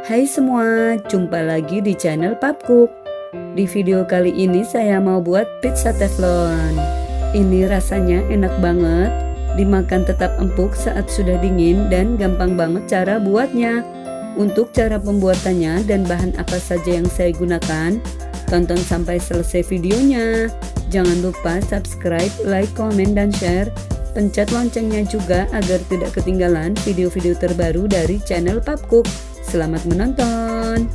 Hai semua, jumpa lagi di channel Papcook. Di video kali ini saya mau buat pizza teflon. Ini rasanya enak banget, dimakan tetap empuk saat sudah dingin dan gampang banget cara buatnya. Untuk cara pembuatannya dan bahan apa saja yang saya gunakan, tonton sampai selesai videonya. Jangan lupa subscribe, like, komen, dan share. Pencet loncengnya juga agar tidak ketinggalan video-video terbaru dari channel Papcook. Selamat menonton.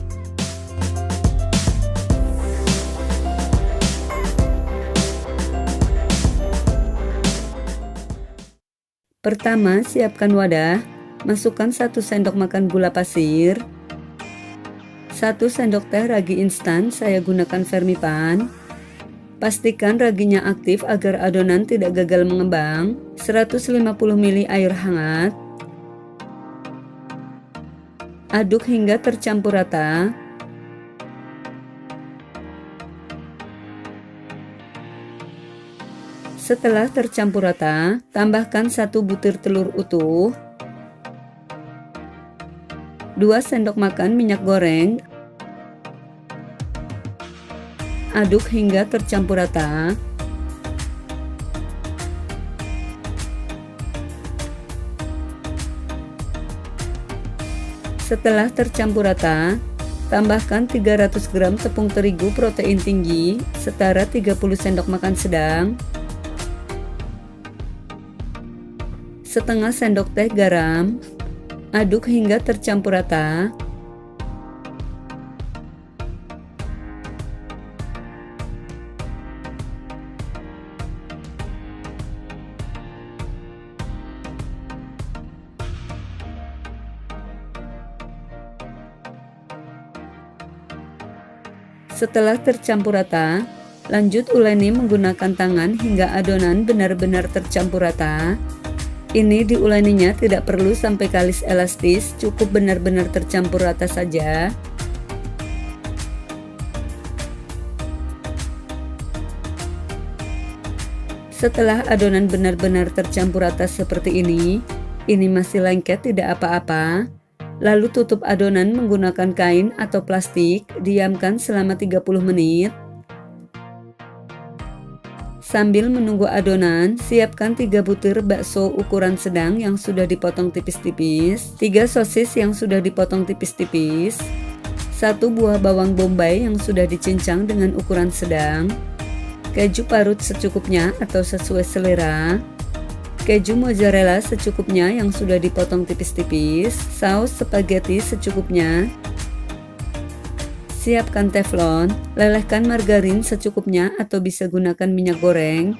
Pertama, siapkan wadah. Masukkan 1 sendok makan gula pasir, 1 sendok teh ragi instan, saya gunakan Vermipan. Pastikan raginya aktif agar adonan tidak gagal mengembang. 150 ml air hangat. Aduk hingga tercampur rata. Setelah tercampur rata, tambahkan 1 butir telur utuh, 2 sendok makan minyak goreng. Aduk hingga tercampur rata. Setelah tercampur rata, tambahkan 300 gram tepung terigu protein tinggi setara 30 sendok makan sedang, setengah sendok teh garam. Aduk hingga tercampur rata. Setelah tercampur rata, lanjut uleni menggunakan tangan hingga adonan benar-benar tercampur rata. Ini diuleninya tidak perlu sampai kalis elastis, cukup benar-benar tercampur rata saja. Setelah adonan benar-benar tercampur rata seperti ini masih lengket tidak apa-apa. Lalu tutup adonan menggunakan kain atau plastik, diamkan selama 30 menit. Sambil menunggu adonan, siapkan 3 butir bakso ukuran sedang yang sudah dipotong tipis-tipis, 3 sosis yang sudah dipotong tipis-tipis, 1 buah bawang bombay yang sudah dicincang dengan ukuran sedang, keju parut secukupnya atau sesuai selera, keju mozzarella secukupnya yang sudah dipotong tipis-tipis, saus spaghetti secukupnya. Siapkan teflon, lelehkan margarin secukupnya atau bisa gunakan minyak goreng.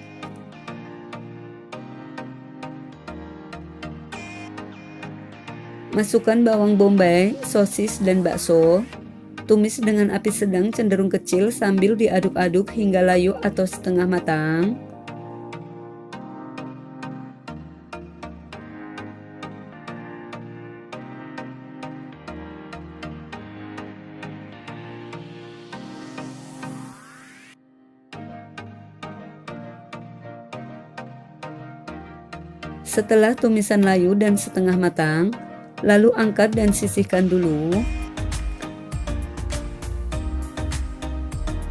Masukkan bawang bombay, sosis, dan bakso. Tumis dengan api sedang cenderung kecil sambil diaduk-aduk hingga layu atau setengah matang. Setelah tumisan layu dan setengah matang, lalu angkat dan sisihkan dulu.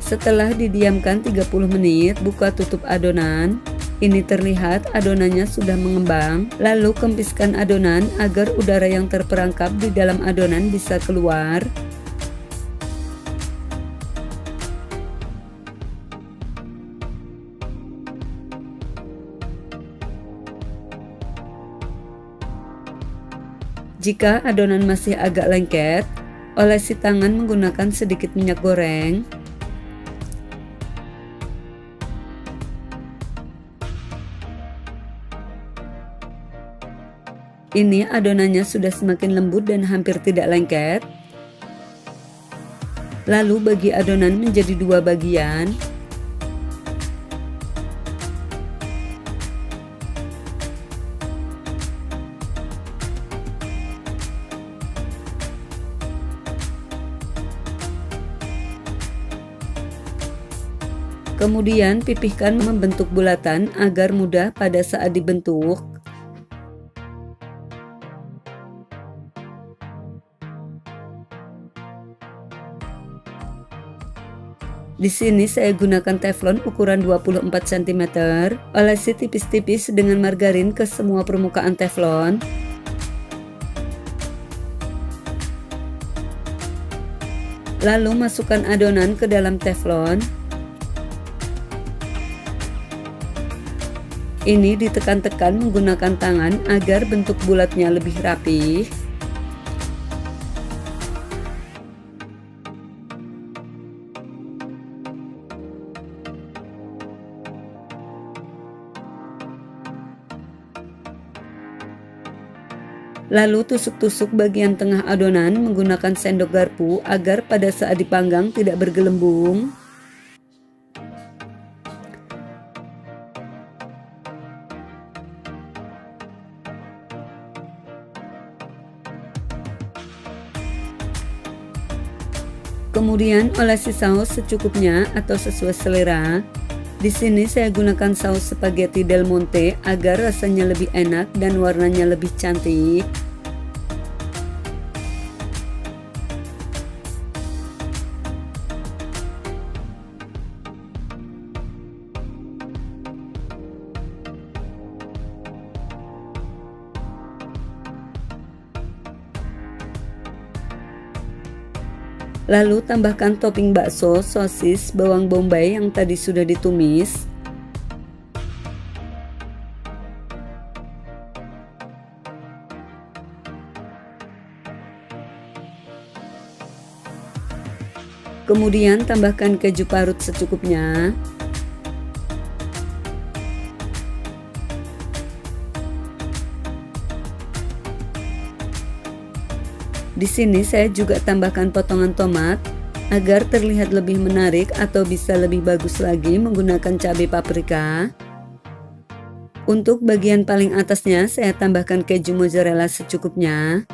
Setelah didiamkan 30 menit, buka tutup adonan. Ini terlihat adonannya sudah mengembang. Lalu kempiskan adonan agar udara yang terperangkap di dalam adonan bisa keluar. Jika adonan masih agak lengket, olesi tangan menggunakan sedikit minyak goreng. Ini adonannya sudah semakin lembut dan hampir tidak lengket. Lalu bagi adonan menjadi 2 bagian. Kemudian pipihkan membentuk bulatan agar mudah pada saat dibentuk. Di sini saya gunakan teflon ukuran 24 cm. Olesi tipis-tipis dengan margarin ke semua permukaan teflon. Lalu masukkan adonan ke dalam teflon. Ini ditekan-tekan menggunakan tangan agar bentuk bulatnya lebih rapi. Lalu tusuk-tusuk bagian tengah adonan menggunakan sendok garpu agar pada saat dipanggang tidak bergelembung. Kemudian olesi saus secukupnya atau sesuai selera. Di sini saya gunakan saus spaghetti Del Monte agar rasanya lebih enak dan warnanya lebih cantik. Lalu tambahkan topping bakso, sosis, bawang bombay yang tadi sudah ditumis. Kemudian tambahkan keju parut secukupnya. Di sini saya juga tambahkan potongan tomat agar terlihat lebih menarik atau bisa lebih bagus lagi menggunakan cabai paprika. Untuk bagian paling atasnya saya tambahkan keju mozzarella secukupnya.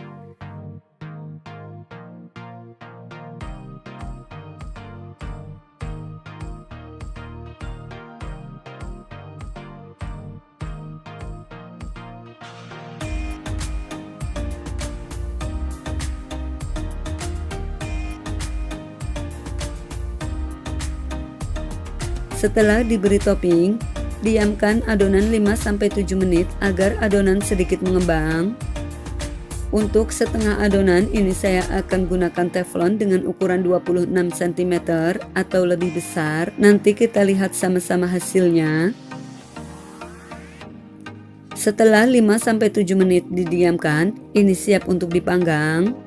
Setelah diberi topping, diamkan adonan 5-7 menit agar adonan sedikit mengembang. Untuk setengah adonan ini saya akan gunakan teflon dengan ukuran 26 cm atau lebih besar. Nanti kita lihat sama-sama hasilnya. Setelah 5-7 menit didiamkan, ini siap untuk dipanggang.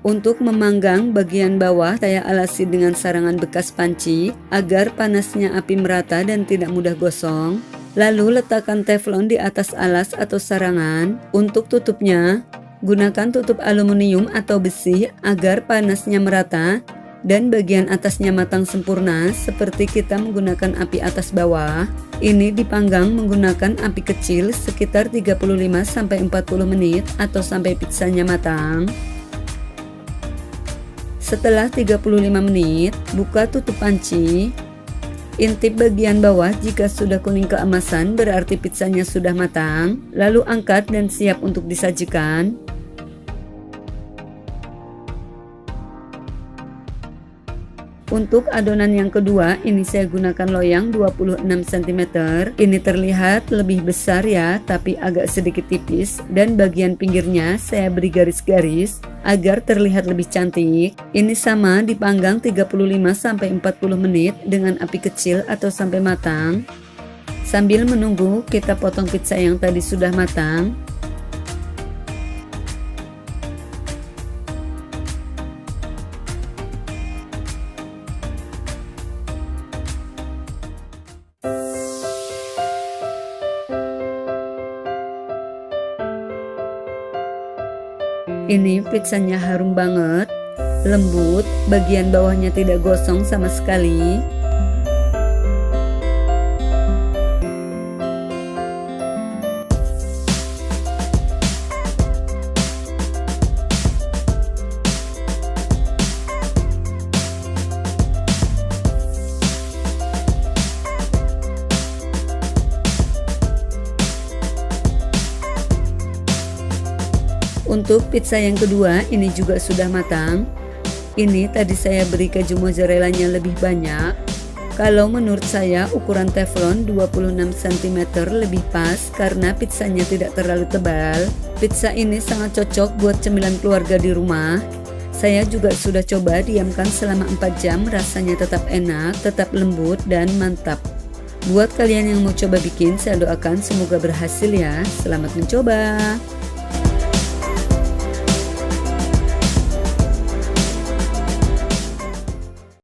Untuk memanggang bagian bawah saya alasi dengan sarangan bekas panci agar panasnya api merata dan tidak mudah gosong. Lalu letakkan teflon di atas alas atau sarangan. Untuk tutupnya, gunakan tutup aluminium atau besi agar panasnya merata dan bagian atasnya matang sempurna seperti kita menggunakan api atas bawah. Ini dipanggang menggunakan api kecil sekitar 35-40 menit atau sampai pizzanya matang. Setelah 35 menit, buka tutup panci. Intip bagian bawah jika sudah kuning keemasan berarti pizzanya sudah matang. Lalu angkat dan siap untuk disajikan. Untuk adonan yang kedua, ini saya gunakan loyang 26 cm. Ini terlihat lebih besar ya, tapi agak sedikit tipis. Dan bagian pinggirnya saya beri garis-garis agar terlihat lebih cantik. Ini sama dipanggang 35-40 menit dengan api kecil atau sampai matang. Sambil menunggu, kita potong pizza yang tadi sudah matang. Ini pizzanya harum banget, lembut, bagian bawahnya tidak gosong sama sekali. Untuk pizza yang kedua ini juga sudah matang. Ini tadi saya beri keju mozzarellanya lebih banyak. Kalau menurut saya ukuran teflon 26 cm lebih pas karena pizzanya tidak terlalu tebal. Pizza ini sangat cocok buat cemilan keluarga di rumah. Saya juga sudah coba diamkan selama 4 jam, rasanya tetap enak, tetap lembut dan mantap. Buat kalian yang mau coba bikin, saya doakan semoga berhasil ya. Selamat mencoba.